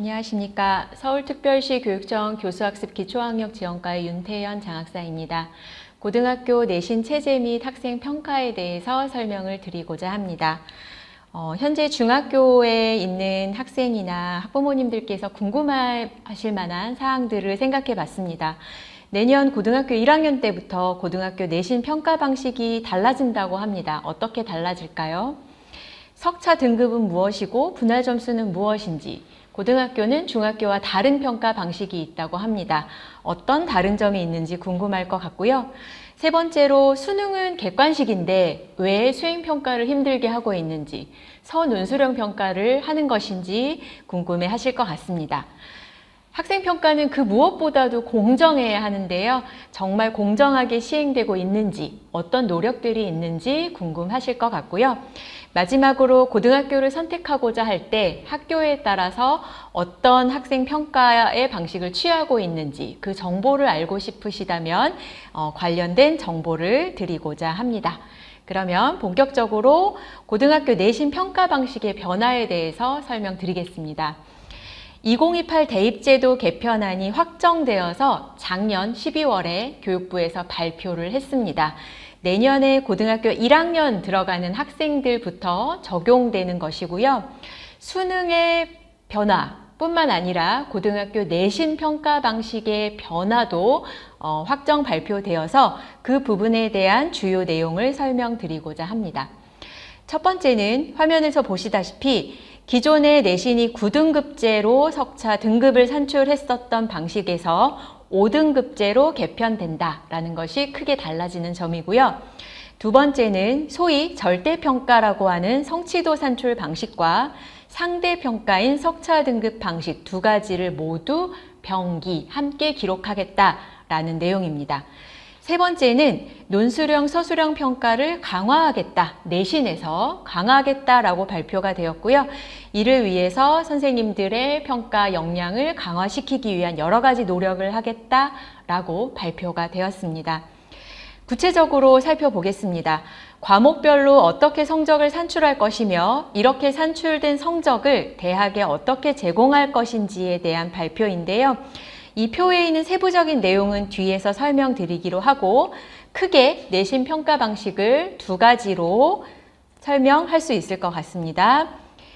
안녕하십니까. 서울특별시 교육청 교수학습 기초학력 지원과의 윤태연 장학사입니다. 고등학교 내신 체제 및 학생 평가에 대해서 설명을 드리고자 합니다. 현재 중학교에 있는 학생이나 학부모님들께서 궁금하실 만한 사항들을 생각해 봤습니다. 내년 고등학교 1학년 때부터 고등학교 내신 평가 방식이 달라진다고 합니다. 어떻게 달라질까요? 석차 등급은 무엇이고 분할 점수는 무엇인지, 고등학교는 중학교와 다른 평가 방식이 있다고 합니다. 어떤 다른 점이 있는지 궁금할 것 같고요. 세 번째로 수능은 객관식인데 왜 수행평가를 힘들게 하고 있는지, 선운수령 평가를 하는 것인지 궁금해 하실 것 같습니다. 학생평가는 그 무엇보다도 공정해야 하는데요. 정말 공정하게 시행되고 있는지, 어떤 노력들이 있는지 궁금하실 것 같고요. 마지막으로 고등학교를 선택하고자 할 때 학교에 따라서 어떤 학생평가의 방식을 취하고 있는지 그 정보를 알고 싶으시다면 관련된 정보를 드리고자 합니다. 그러면 본격적으로 고등학교 내신 평가 방식의 변화에 대해서 설명드리겠습니다. 2028 대입제도 개편안이 확정되어서 작년 12월에 교육부에서 발표를 했습니다. 내년에 고등학교 1학년 들어가는 학생들부터 적용되는 것이고요. 수능의 변화뿐만 아니라 고등학교 내신 평가 방식의 변화도 확정 발표되어서 그 부분에 대한 주요 내용을 설명드리고자 합니다. 첫 번째는 화면에서 보시다시피 기존의 내신이 9등급제로 석차 등급을 산출했었던 방식에서 5등급제로 개편된다라는 것이 크게 달라지는 점이고요. 두 번째는 소위 절대평가라고 하는 성취도 산출 방식과 상대평가인 석차 등급 방식 두 가지를 모두 병기 함께 기록하겠다라는 내용입니다. 세 번째는 논술형, 서술형 평가를 강화하겠다, 내신에서 강화하겠다라고 발표가 되었고요. 이를 위해서 선생님들의 평가 역량을 강화시키기 위한 여러 가지 노력을 하겠다라고 발표가 되었습니다. 구체적으로 살펴보겠습니다. 과목별로 어떻게 성적을 산출할 것이며 이렇게 산출된 성적을 대학에 어떻게 제공할 것인지에 대한 발표인데요. 이 표에 있는 세부적인 내용은 뒤에서 설명드리기로 하고 크게 내신 평가 방식을 두 가지로 설명할 수 있을 것 같습니다.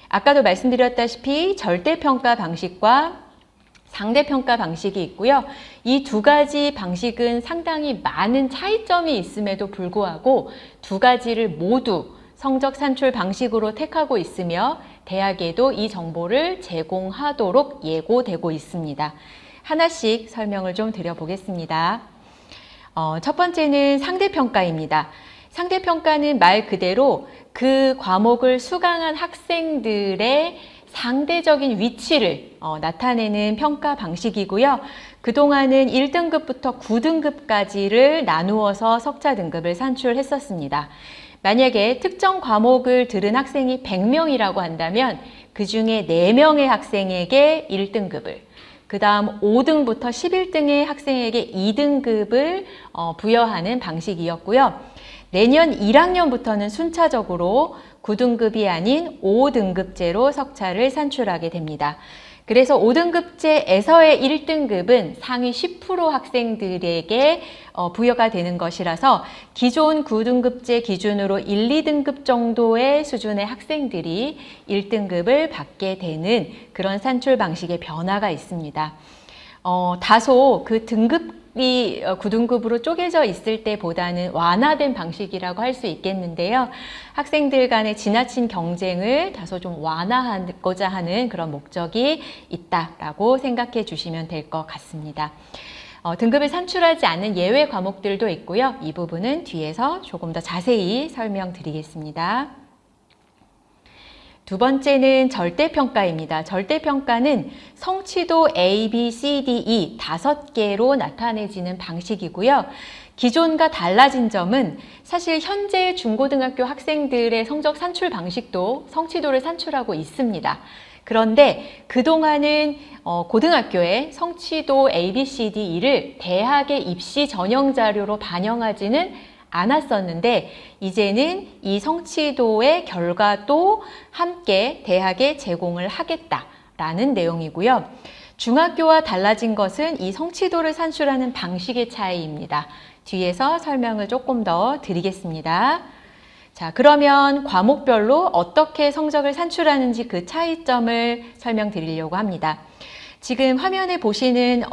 아까도 말씀드렸다시피 절대평가 방식과 상대평가 방식이 있고요. 이 두 가지 방식은 상당히 많은 차이점이 있음에도 불구하고 두 가지를 모두 성적 산출 방식으로 택하고 있으며 대학에도 이 정보를 제공하도록 예고되고 있습니다. 하나씩 설명을 좀 드려보겠습니다. 첫 번째는 상대평가입니다. 상대평가는 말 그대로 그 과목을 수강한 학생들의 상대적인 위치를 나타내는 평가 방식이고요. 그동안은 1등급부터 9등급까지를 나누어서 석차 등급을 산출했었습니다. 만약에 특정 과목을 들은 학생이 100명이라고 한다면 그 중에 4명의 학생에게 1등급을, 그 다음 5등부터 11등의 학생에게 2등급을 부여하는 방식이었고요. 내년 1학년부터는 순차적으로 9등급이 아닌 5등급제로 석차를 산출하게 됩니다. 그래서 5등급제에서의 1등급은 상위 10% 학생들에게 부여가 되는 것이라서 기존 9등급제 기준으로 1, 2등급 정도의 수준의 학생들이 1등급을 받게 되는 그런 산출 방식의 변화가 있습니다. 다소 그 등급이 9등급으로 쪼개져 있을 때보다는 완화된 방식이라고 할 수 있겠는데요. 학생들 간의 지나친 경쟁을 다소 좀 완화하고자 하는 그런 목적이 있다라고 생각해 주시면 될 것 같습니다. 등급을 산출하지 않는 예외 과목들도 있고요. 이 부분은 뒤에서 조금 더 자세히 설명드리겠습니다. 두 번째는 절대평가입니다. 절대평가는 성취도 A, B, C, D, E 5개로 나타내지는 방식이고요. 기존과 달라진 점은 사실 현재 중고등학교 학생들의 성적 산출 방식도 성취도를 산출하고 있습니다. 그런데 그동안은 고등학교의 성취도 A, B, C, D, E를 대학의 입시 전형 자료로 반영하지는 않았었는데 이제는 이 성취도의 결과도 함께 대학에 제공을 하겠다 라는 내용이고요. 중학교와 달라진 것은 이 성취도를 산출하는 방식의 차이입니다. 뒤에서 설명을 조금 더 드리겠습니다. 자, 그러면 과목별로 어떻게 성적을 산출하는지 그 차이점을 설명드리려고 합니다. 지금 화면에 보시는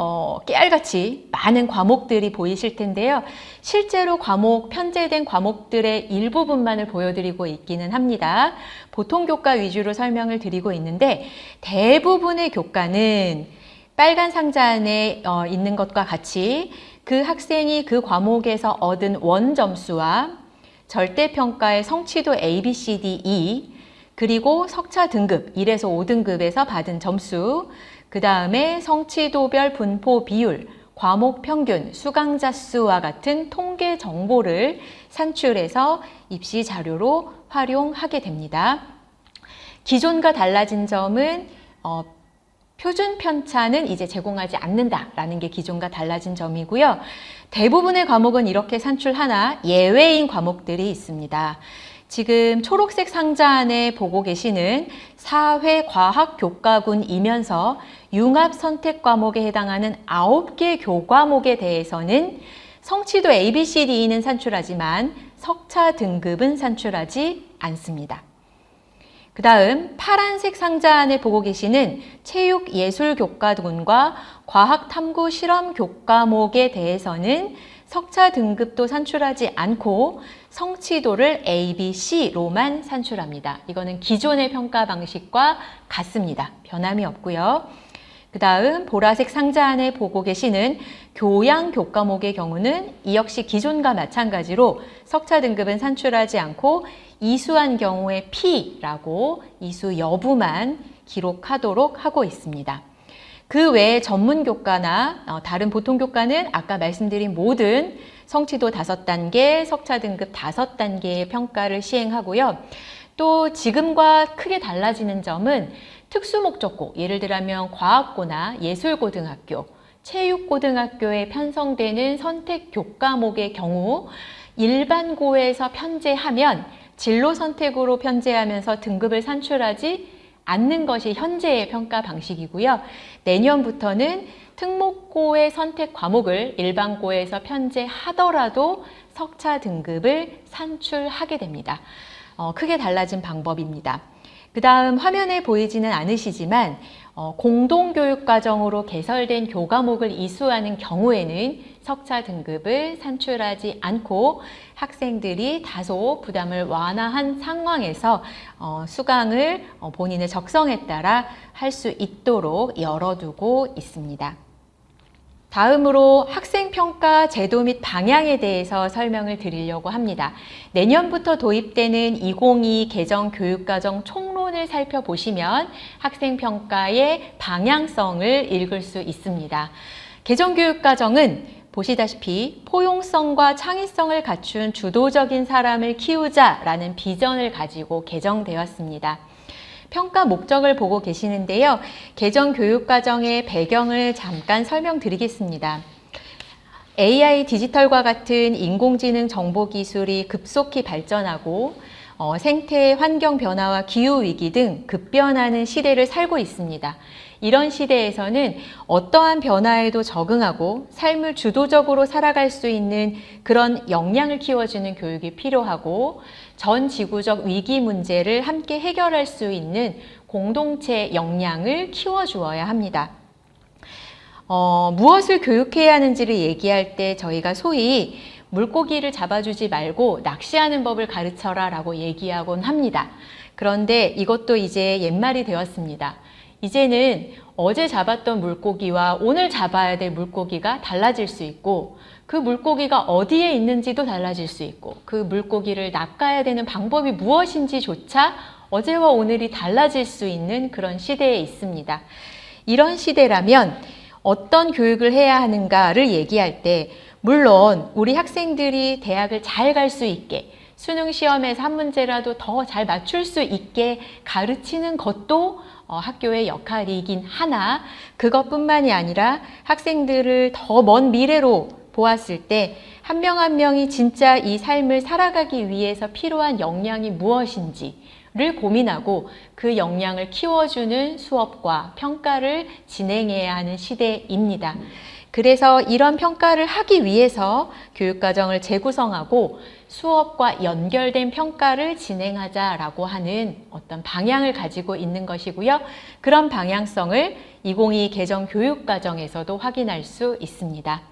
깨알같이 많은 과목들이 보이실 텐데요. 실제로 편제된 과목들의 일부분만을 보여드리고 있기는 합니다. 보통 교과 위주로 설명을 드리고 있는데 대부분의 교과는 빨간 상자 안에 있는 것과 같이 그 학생이 그 과목에서 얻은 원점수와 절대평가의 성취도 A, B, C, D, E, 그리고 석차 등급 1에서 5등급에서 받은 점수, 그 다음에 성취도별 분포 비율, 과목 평균, 수강자 수와 같은 통계 정보를 산출해서 입시 자료로 활용하게 됩니다. 기존과 달라진 점은 표준 편차는 이제 제공하지 않는다라는 게 기존과 달라진 점이고요. 대부분의 과목은 이렇게 산출하나 예외인 과목들이 있습니다. 지금 초록색 상자 안에 보고 계시는 사회과학교과군이면서 융합 선택 과목에 해당하는 9개 교과목에 대해서는 성취도 A, B, C, D는 산출하지만 석차 등급은 산출하지 않습니다. 그 다음 파란색 상자 안에 보고 계시는 체육예술교과군과 과학탐구실험교과목에 대해서는 석차 등급도 산출하지 않고 성취도를 A, B, C로만 산출합니다. 이거는 기존의 평가 방식과 같습니다. 변함이 없고요. 그 다음 보라색 상자 안에 보고 계시는 교양교과목의 경우는 이 역시 기존과 마찬가지로 석차 등급은 산출하지 않고 이수한 경우에 P라고 이수 여부만 기록하도록 하고 있습니다. 그 외에 전문교과나 다른 보통교과는 아까 말씀드린 모든 성취도 5단계, 석차 등급 5단계의 평가를 시행하고요. 또 지금과 크게 달라지는 점은 특수목적고, 예를 들면 과학고나 예술고등학교, 체육고등학교에 편성되는 선택 교과목의 경우 일반고에서 편제하면 진로 선택으로 편제하면서 등급을 산출하지 않는 것이 현재의 평가 방식이고요. 내년부터는 특목고의 선택 과목을 일반고에서 편제하더라도 석차 등급을 산출하게 됩니다. 크게 달라진 방법입니다. 그 다음 화면에 보이지는 않으시지만 공동교육과정으로 개설된 교과목을 이수하는 경우에는 석차 등급을 산출하지 않고 학생들이 다소 부담을 완화한 상황에서 수강을 본인의 적성에 따라 할 수 있도록 열어두고 있습니다. 다음으로 학생평가 제도 및 방향에 대해서 설명을 드리려고 합니다. 내년부터 도입되는 2022 개정 교육과정 총론을 살펴보시면 학생평가의 방향성을 읽을 수 있습니다. 개정 교육과정은 보시다시피 포용성과 창의성을 갖춘 주도적인 사람을 키우자라는 비전을 가지고 개정되었습니다. 평가 목적을 보고 계시는데요. 개정 교육과정의 배경을 잠깐 설명드리겠습니다. AI 디지털과 같은 인공지능 정보기술이 급속히 발전하고 생태 환경 변화와 기후위기 등 급변하는 시대를 살고 있습니다. 이런 시대에서는 어떠한 변화에도 적응하고 삶을 주도적으로 살아갈 수 있는 그런 역량을 키워주는 교육이 필요하고 전 지구적 위기 문제를 함께 해결할 수 있는 공동체 역량을 키워주어야 합니다. 무엇을 교육해야 하는지를 얘기할 때 저희가 소위 물고기를 잡아주지 말고 낚시하는 법을 가르쳐라 라고 얘기하곤 합니다. 그런데 이것도 이제 옛말이 되었습니다. 이제는 어제 잡았던 물고기와 오늘 잡아야 될 물고기가 달라질 수 있고 그 물고기가 어디에 있는지도 달라질 수 있고 그 물고기를 낚아야 되는 방법이 무엇인지조차 어제와 오늘이 달라질 수 있는 그런 시대에 있습니다. 이런 시대라면 어떤 교육을 해야 하는가를 얘기할 때 물론 우리 학생들이 대학을 잘 갈 수 있게 수능 시험에서 한 문제라도 더 잘 맞출 수 있게 가르치는 것도 학교의 역할이긴 하나 그것뿐만이 아니라 학생들을 더 먼 미래로 보았을 때 한 명 한 명이 진짜 이 삶을 살아가기 위해서 필요한 역량이 무엇인지를 고민하고 그 역량을 키워주는 수업과 평가를 진행해야 하는 시대입니다. 그래서 이런 평가를 하기 위해서 교육과정을 재구성하고 수업과 연결된 평가를 진행하자라고 하는 어떤 방향을 가지고 있는 것이고요. 그런 방향성을 2022 개정 교육과정에서도 확인할 수 있습니다.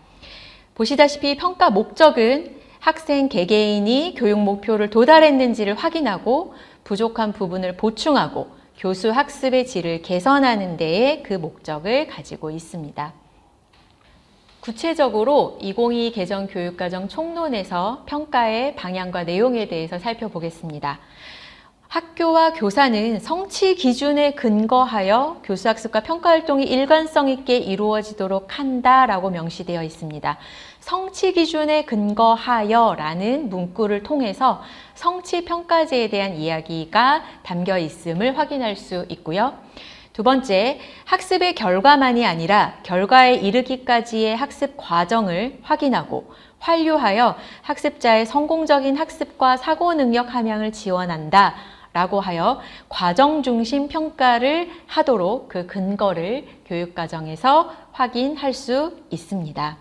보시다시피 평가 목적은 학생 개개인이 교육 목표를 도달했는지를 확인하고 부족한 부분을 보충하고 교수 학습의 질을 개선하는 데에 그 목적을 가지고 있습니다. 구체적으로 2022 개정 교육과정 총론에서 평가의 방향과 내용에 대해서 살펴보겠습니다. 학교와 교사는 성취 기준에 근거하여 교수학습과 평가활동이 일관성 있게 이루어지도록 한다라고 명시되어 있습니다. 성취 기준에 근거하여 라는 문구를 통해서 성취 평가제에 대한 이야기가 담겨 있음을 확인할 수 있고요. 두 번째, 학습의 결과만이 아니라 결과에 이르기까지의 학습 과정을 확인하고 환류하여 학습자의 성공적인 학습과 사고 능력 함양을 지원한다 라고 하여 과정 중심 평가를 하도록 그 근거를 교육과정에서 확인할 수 있습니다.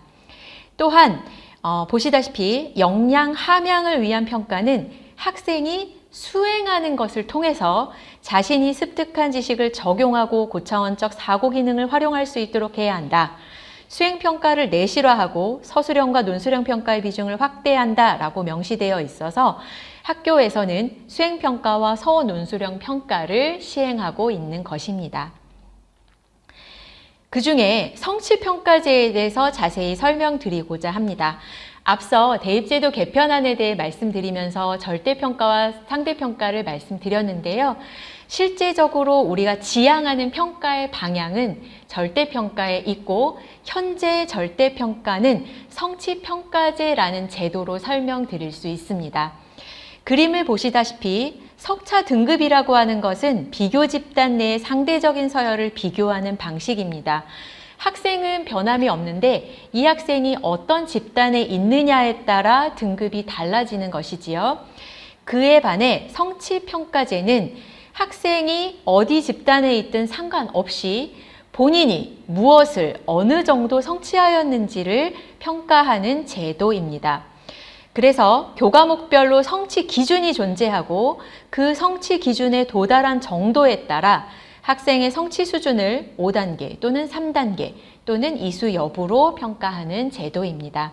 또한 보시다시피 역량 함양을 위한 평가는 학생이 수행하는 것을 통해서 자신이 습득한 지식을 적용하고 고차원적 사고 기능을 활용할 수 있도록 해야 한다. 수행평가를 내실화하고 서술형과 논술형 평가의 비중을 확대한다 라고 명시되어 있어서 학교에서는 수행평가와 서논술형 평가를 시행하고 있는 것입니다. 그 중에 성취평가제에 대해서 자세히 설명드리고자 합니다. 앞서 대입제도 개편안에 대해 말씀드리면서 절대평가와 상대평가를 말씀드렸는데요. 실제적으로 우리가 지향하는 평가의 방향은 절대평가에 있고 현재 절대평가는 성취평가제라는 제도로 설명드릴 수 있습니다. 그림을 보시다시피 석차 등급이라고 하는 것은 비교 집단 내의 상대적인 서열을 비교하는 방식입니다. 학생은 변함이 없는데 이 학생이 어떤 집단에 있느냐에 따라 등급이 달라지는 것이지요. 그에 반해 성취평가제는 학생이 어디 집단에 있든 상관없이 본인이 무엇을 어느 정도 성취하였는지를 평가하는 제도입니다. 그래서 교과목별로 성취 기준이 존재하고 그 성취 기준에 도달한 정도에 따라 학생의 성취 수준을 5단계 또는 3단계 또는 이수 여부로 평가하는 제도입니다.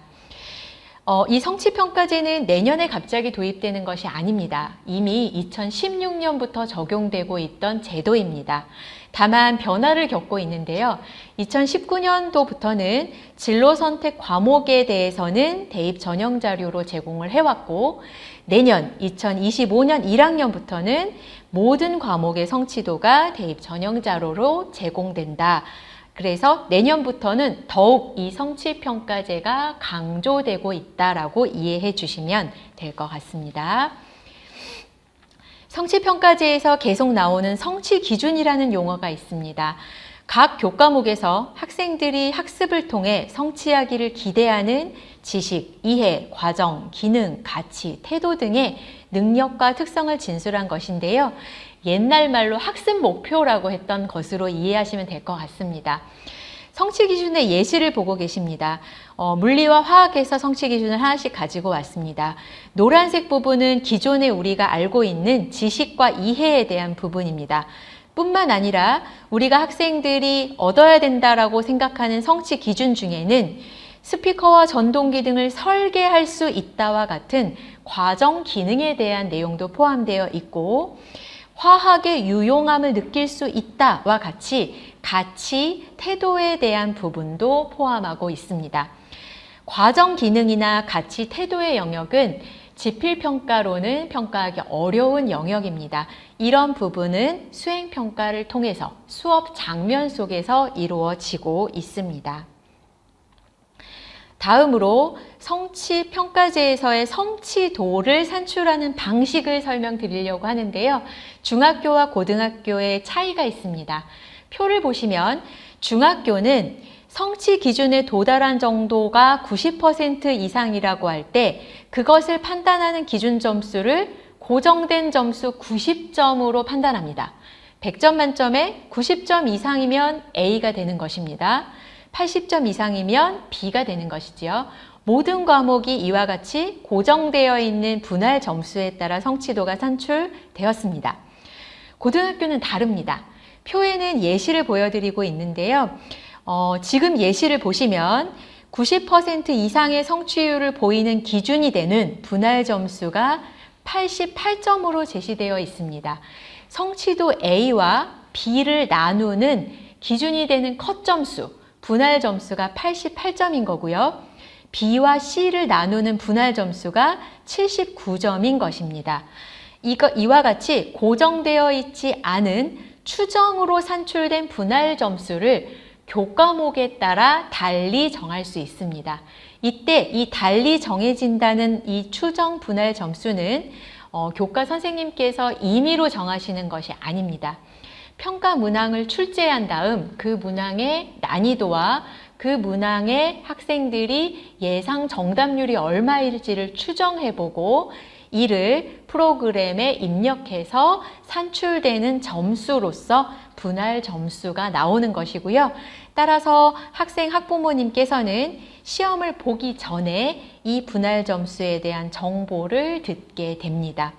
이 성취평가제는 내년에 갑자기 도입되는 것이 아닙니다. 이미 2016년부터 적용되고 있던 제도입니다. 다만 변화를 겪고 있는데요. 2019년도부터는 진로 선택 과목에 대해서는 대입 전형 자료로 제공을 해왔고 내년 2025년 1학년부터는 모든 과목의 성취도가 대입 전형 자료로 제공된다. 그래서 내년부터는 더욱 이 성취평가제가 강조되고 있다라고 이해해 주시면 될 것 같습니다. 성취평가제에서 계속 나오는 성취기준이라는 용어가 있습니다. 각 교과목에서 학생들이 학습을 통해 성취하기를 기대하는 지식, 이해, 과정, 기능, 가치, 태도 등의 능력과 특성을 진술한 것인데요. 옛날 말로 학습 목표라고 했던 것으로 이해하시면 될 것 같습니다. 성취 기준의 예시를 보고 계십니다. 물리와 화학에서 성취 기준을 하나씩 가지고 왔습니다. 노란색 부분은 기존에 우리가 알고 있는 지식과 이해에 대한 부분입니다. 뿐만 아니라 우리가 학생들이 얻어야 된다라고 생각하는 성취 기준 중에는 스피커와 전동기 등을 설계할 수 있다와 같은 과정 기능에 대한 내용도 포함되어 있고 화학의 유용함을 느낄 수 있다와 같이 가치, 태도에 대한 부분도 포함하고 있습니다. 과정 기능이나 가치, 태도의 영역은 지필평가로는 평가하기 어려운 영역입니다. 이런 부분은 수행평가를 통해서 수업 장면 속에서 이루어지고 있습니다. 다음으로 성취평가제에서의 성취도를 산출하는 방식을 설명드리려고 하는데요. 중학교와 고등학교의 차이가 있습니다. 표를 보시면 중학교는 성취 기준에 도달한 정도가 90% 이상이라고 할 때 그것을 판단하는 기준 점수를 고정된 점수 90점으로 판단합니다. 100점 만점에 90점 이상이면 A가 되는 것입니다. 80점 이상이면 B가 되는 것이지요. 모든 과목이 이와 같이 고정되어 있는 분할 점수에 따라 성취도가 산출되었습니다. 고등학교는 다릅니다. 표에는 예시를 보여드리고 있는데요. 지금 예시를 보시면 90% 이상의 성취율을 보이는 기준이 되는 분할 점수가 88점으로 제시되어 있습니다. 성취도 A와 B를 나누는 기준이 되는 컷 점수, 분할 점수가 88점인 거고요. B와 C를 나누는 분할 점수가 79점인 것입니다. 이와 같이 고정되어 있지 않은 추정으로 산출된 분할 점수를 교과목에 따라 달리 정할 수 있습니다. 이때 이 달리 정해진다는 이 추정 분할 점수는 교과 선생님께서 임의로 정하시는 것이 아닙니다. 평가 문항을 출제한 다음 그 문항의 난이도와 그 문항의 학생들이 예상 정답률이 얼마일지를 추정해보고 이를 프로그램에 입력해서 산출되는 점수로서 분할 점수가 나오는 것이고요. 따라서 학생 학부모님께서는 시험을 보기 전에 이 분할 점수에 대한 정보를 듣게 됩니다.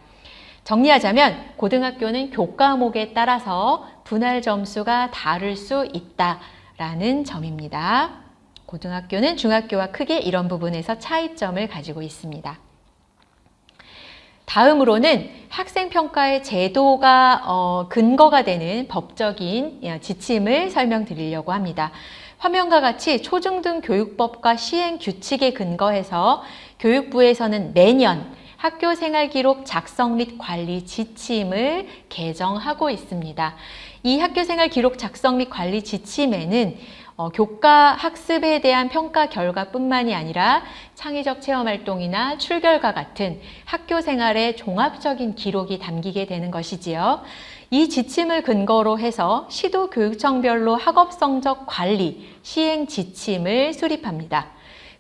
정리하자면 고등학교는 교과목에 따라서 분할 점수가 다를 수 있다라는 점입니다. 고등학교는 중학교와 크게 이런 부분에서 차이점을 가지고 있습니다. 다음으로는 학생평가의 제도가 근거가 되는 법적인 지침을 설명드리려고 합니다. 화면과 같이 초중등 교육법과 시행규칙에 근거해서 교육부에서는 매년 학교생활기록 작성 및 관리 지침을 개정하고 있습니다. 이 학교생활기록 작성 및 관리 지침에는 교과 학습에 대한 평가 결과뿐만이 아니라 창의적 체험활동이나 출결과 같은 학교생활의 종합적인 기록이 담기게 되는 것이지요. 이 지침을 근거로 해서 시도교육청별로 학업성적 관리 시행 지침을 수립합니다.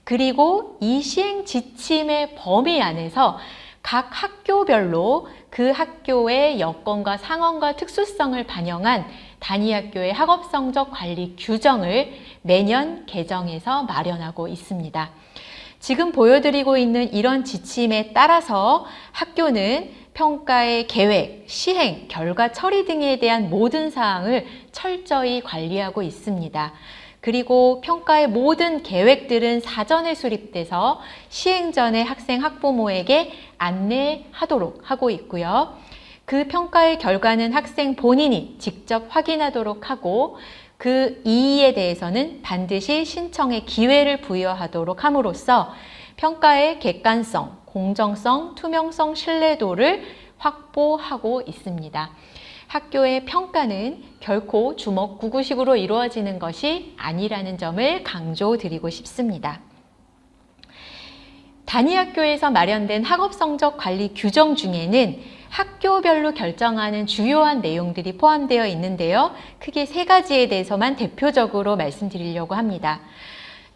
그리고 이 시행 지침의 범위 안에서 각 학교별로 그 학교의 여건과 상황과 특수성을 반영한 단위학교의 학업성적 관리 규정을 매년 개정해서 마련하고 있습니다. 지금 보여드리고 있는 이런 지침에 따라서 학교는 평가의 계획, 시행, 결과 처리 등에 대한 모든 사항을 철저히 관리하고 있습니다. 그리고 평가의 모든 계획들은 사전에 수립돼서 시행 전에 학생, 학부모에게 안내하도록 하고 있고요. 그 평가의 결과는 학생 본인이 직접 확인하도록 하고 그 이의에 대해서는 반드시 신청의 기회를 부여하도록 함으로써 평가의 객관성, 공정성, 투명성, 신뢰도를 확보하고 있습니다. 학교의 평가는 결코 주먹구구식으로 이루어지는 것이 아니라는 점을 강조드리고 싶습니다. 단위학교에서 마련된 학업성적 관리 규정 중에는 학교별로 결정하는 주요한 내용들이 포함되어 있는데요. 크게 세 가지에 대해서만 대표적으로 말씀드리려고 합니다.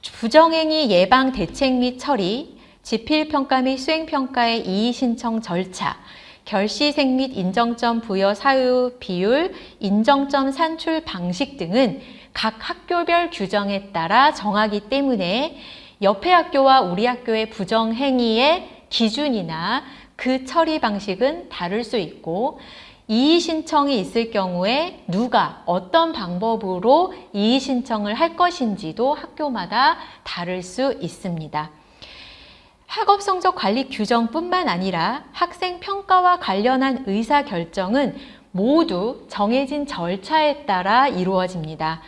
부정행위 예방 대책 및 처리, 지필평가 및 수행평가의 이의신청 절차, 결시생 및 인정점 부여 사유 비율, 인정점 산출 방식 등은 각 학교별 규정에 따라 정하기 때문에 옆에 학교와 우리 학교의 부정행위의 기준이나 그 처리 방식은 다를 수 있고 이의신청이 있을 경우에 누가 어떤 방법으로 이의신청을 할 것인지도 학교마다 다를 수 있습니다. 학업성적 관리 규정뿐만 아니라 학생 평가와 관련한 의사결정은 모두 정해진 절차에 따라 이루어집니다.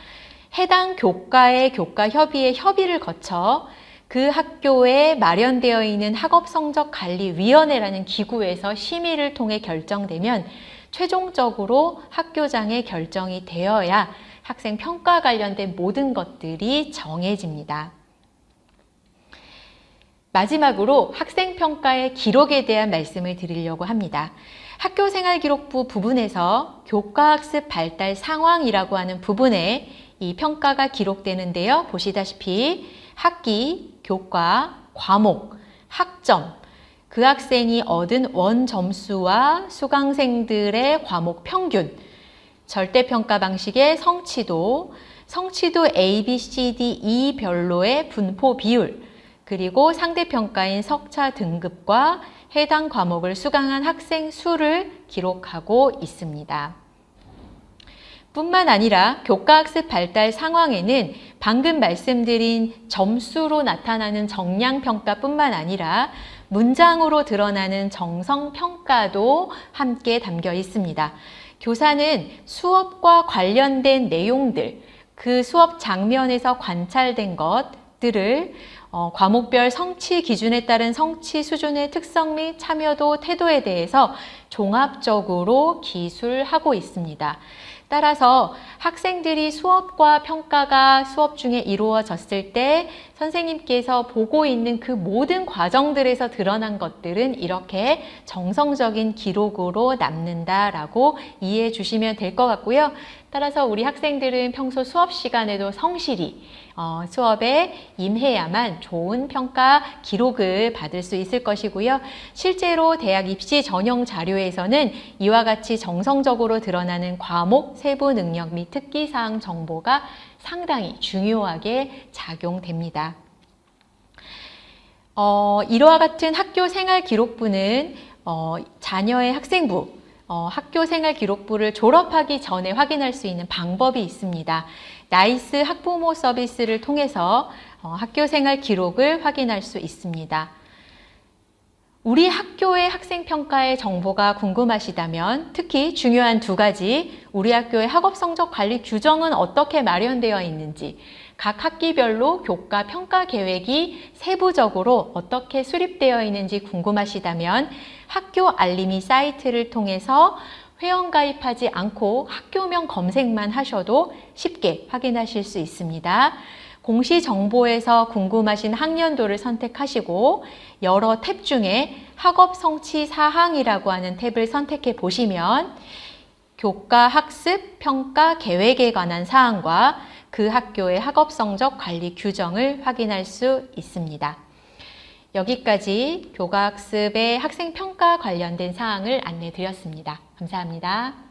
해당 교과의 교과협의회 협의를 거쳐 그 학교에 마련되어 있는 학업성적관리위원회라는 기구에서 심의를 통해 결정되면 최종적으로 학교장의 결정이 되어야 학생 평가 관련된 모든 것들이 정해집니다. 마지막으로 학생평가의 기록에 대한 말씀을 드리려고 합니다. 학교생활기록부 부분에서 교과학습 발달 상황이라고 하는 부분에 이 평가가 기록되는데요. 보시다시피 학기, 교과, 과목, 학점, 그 학생이 얻은 원 점수와 수강생들의 과목 평균, 절대평가 방식의 성취도 A, B, C, D, E 별로의 분포 비율, 그리고 상대평가인 석차 등급과 해당 과목을 수강한 학생 수를 기록하고 있습니다. 뿐만 아니라 교과학습 발달 상황에는 방금 말씀드린 점수로 나타나는 정량평가뿐만 아니라 문장으로 드러나는 정성평가도 함께 담겨 있습니다. 교사는 수업과 관련된 내용들, 그 수업 장면에서 관찰된 것들을 과목별 성취 기준에 따른 성취 수준의 특성 및 참여도, 태도에 대해서 종합적으로 기술하고 있습니다. 따라서 학생들이 수업과 평가가 수업 중에 이루어졌을 때 선생님께서 보고 있는 그 모든 과정들에서 드러난 것들은 이렇게 정성적인 기록으로 남는다라고 이해해 주시면 될 것 같고요. 따라서 우리 학생들은 평소 수업 시간에도 성실히 수업에 임해야만 좋은 평가 기록을 받을 수 있을 것이고요. 실제로 대학 입시 전형 자료에서는 이와 같이 정성적으로 드러나는 과목, 세부 능력 및 특기사항 정보가 상당히 중요하게 작용됩니다. 이와 같은 학교 생활 기록부는 자녀의 학생부, 학교 생활 기록부를 졸업하기 전에 확인할 수 있는 방법이 있습니다. 나이스 학부모 서비스를 통해서 학교 생활 기록을 확인할 수 있습니다. 우리 학교의 학생평가의 정보가 궁금하시다면 특히 중요한 두 가지, 우리 학교의 학업 성적 관리 규정은 어떻게 마련되어 있는지, 각 학기별로 교과 평가 계획이 세부적으로 어떻게 수립되어 있는지 궁금하시다면 학교 알림이 사이트를 통해서 회원가입하지 않고 학교명 검색만 하셔도 쉽게 확인하실 수 있습니다. 공시정보에서 궁금하신 학년도를 선택하시고 여러 탭 중에 학업 성취 사항이라고 하는 탭을 선택해 보시면 교과 학습 평가 계획에 관한 사항과 그 학교의 학업 성적 관리 규정을 확인할 수 있습니다. 여기까지 교과학습의 학생평가 관련된 사항을 안내드렸습니다. 감사합니다.